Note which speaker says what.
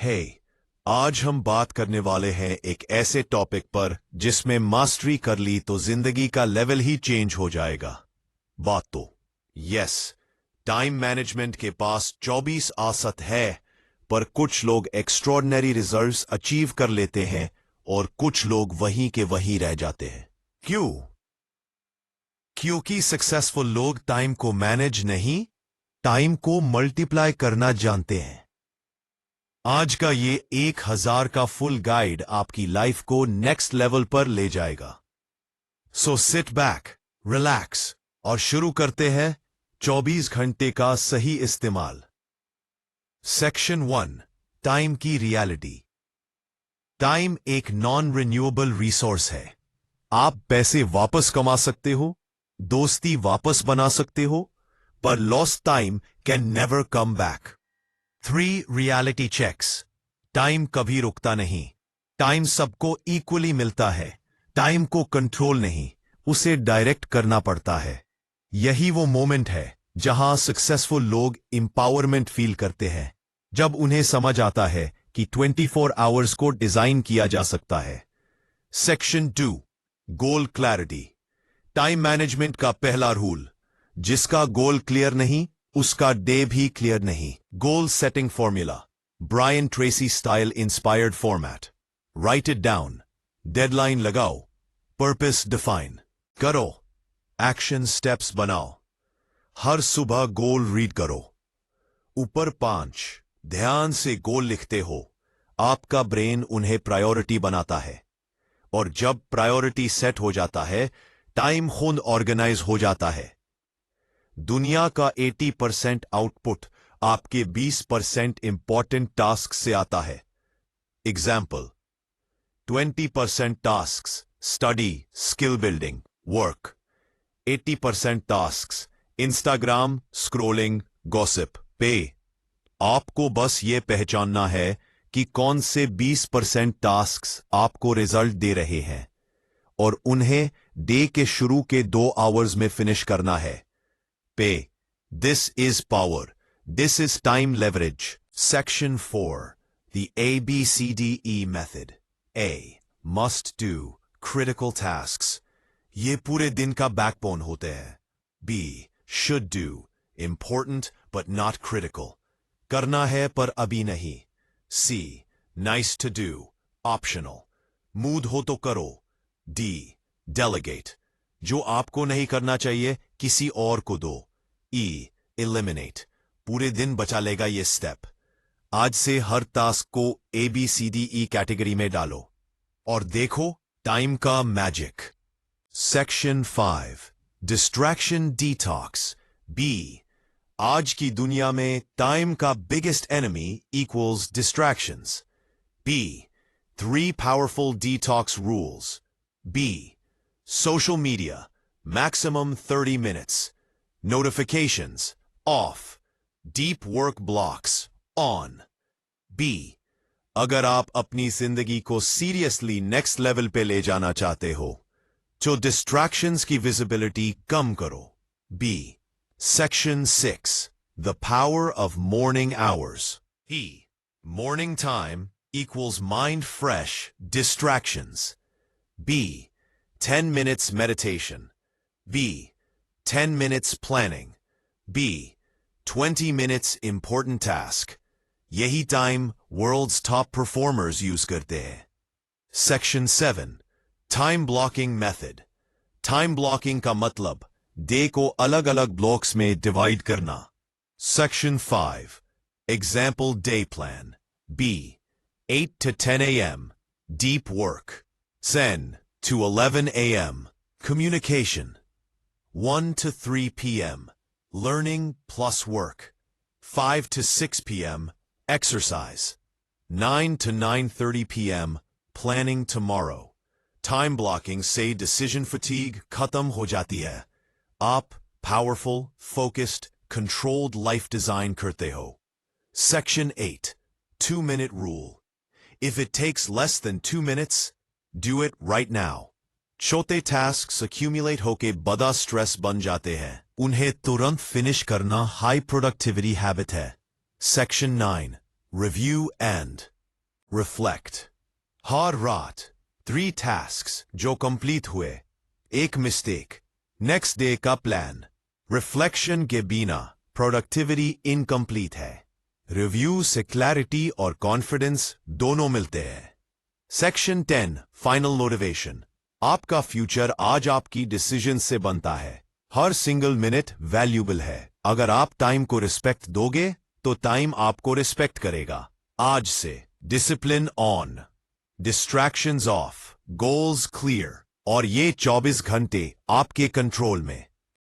Speaker 1: हे आज हम बात करने वाले हैं एक ऐसे टॉपिक पर जिसमें मास्टरी कर ली तो जिंदगी का लेवल ही चेंज हो जाएगा। बात तो यस, टाइम मैनेजमेंट के पास 24 आसत है, पर कुछ लोग एक्स्ट्रॉर्डिनरी रिजल्ट्स अचीव कर लेते हैं और कुछ लोग वहीं के वहीं रह जाते हैं। क्यों? क्योंकि सक्सेसफुल लोग टाइम को मैनेज नहीं, टाइम को मल्टीप्लाई करना जानते हैं। आज का ये 1000 का फुल गाइड आपकी लाइफ को नेक्स्ट लेवल पर ले जाएगा। सो सिट बैक, रिलैक्स और शुरू करते हैं 24 घंटे का सही इस्तेमाल। सेक्शन 1, टाइम की रियलिटी। टाइम एक नॉन रिन्यूएबल रिसोर्स है। आप पैसे वापस कमा सकते हो, दोस्ती वापस बना सकते हो, पर lost time can never come back. 3 reality checks. Time कभी रुकता नहीं। टाइम सबको इक्वली मिलता है। टाइम को कंट्रोल नहीं, उसे डायरेक्ट करना पड़ता है। यही वो मोमेंट है जहां सक्सेसफुल लोग एम्पावरमेंट फील करते हैं, जब उन्हें समझ आता है कि 24 आवर्स को डिजाइन किया जा सकता है। सेक्शन 2, गोल क्लैरिटी। टाइम मैनेजमेंट का पहला रूल, जिसका गोल क्लियर नहीं उसका डे भी क्लियर नहीं। Goal setting formula, Brian Tracy style inspired format. Write it down, deadline लगाओ, पर्पस डिफाइन करो, एक्शन स्टेप्स बनाओ। हर सुबह गोल रीड करो। ऊपर 5, ध्यान से गोल लिखते हो, आपका ब्रेन उन्हें प्रायोरिटी बनाता है, और जब प्रायोरिटी सेट हो जाता है टाइम खुद ऑर्गेनाइज हो जाता है। दुनिया का 80% आउटपुट आपके 20% इंपॉर्टेंट टास्क से आता है। Example, 20% tasks study, skill building, work. 80% tasks Instagram, scrolling, gossip, पे। आपको बस ये पहचानना है कि कौन से 20% टास्क्स आपको रिजल्ट दे रहे हैं, और उन्हें डे के शुरू के 2 आवर्स में फिनिश करना है। Pay. This is power. This is time leverage. Section 4. The ABCDE method. A. Must do. Critical tasks. ये पूरे दिन का बैकबोन होते हैं। B. Should do. Important but not critical. करना है पर अभी नहीं। C. Nice to do. Optional. Mood हो तो करो। D. Delegate. जो आपको नहीं करना चाहिए किसी और को दो। E. Eliminate. पूरे दिन बचा लेगा ये स्टेप। आज से हर टास्क को ABCDE कैटेगरी में डालो और देखो टाइम का magic. Section 5, distraction detox. B. आज की दुनिया में टाइम का biggest enemy equals distractions. B. 3 powerful detox rules. B. Social media, maximum 30 minutes. Notifications, off. Deep work blocks, on. B. अगर आप अपनी जिंदगी को सीरियसली नेक्स्ट लेवल पे ले जाना चाहते हो, तो डिस्ट्रैक्शंस की विजिबिलिटी कम करो। B. Section 6, the power of morning hours. E. Morning time equals mind fresh distractions. B. 10 minutes meditation. B. 10 minutes planning. B. 20 minutes important task. यही time world's top performers use करते हैं। Section 7, time blocking method. Time blocking का मतलब day को अलग अलग blocks में divide करना। Section 5, example day plan. B. 8 to 10 a.m. deep work. 10 to 11 a.m. communication. 1 to 3 p.m. learning plus work. 5 to 6 p.m. exercise. 9 to 9:30 p.m. planning tomorrow. Time blocking से decision fatigue खत्म हो जाती है। आप powerful, focused, controlled life design करते हो। Section 8, 2-minute rule. If it takes less than 2 minutes, do it right now. छोटे tasks accumulate होके बड़ा stress बन जाते हैं। उन्हें तुरंत finish करना high productivity habit है। Section 9, review and रिफ्लेक्ट, हर रात 3 टास्क्स जो कंप्लीट हुए, 1 मिस्टेक, नेक्स्ट डे का प्लान। रिफ्लेक्शन के बिना प्रोडक्टिविटी इनकम्प्लीट है। रिव्यू से क्लैरिटी और कॉन्फिडेंस दोनों मिलते हैं। Section 10 final motivation. आपका फ्यूचर आज आपकी डिसीजन से बनता है। हर सिंगल मिनट वैल्यूबल है। अगर आप टाइम को रिस्पेक्ट दोगे तो टाइम आपको रिस्पेक्ट करेगा। आज से discipline on, distractions of, goals clear, और ये 24 घंटे आपके कंट्रोल में।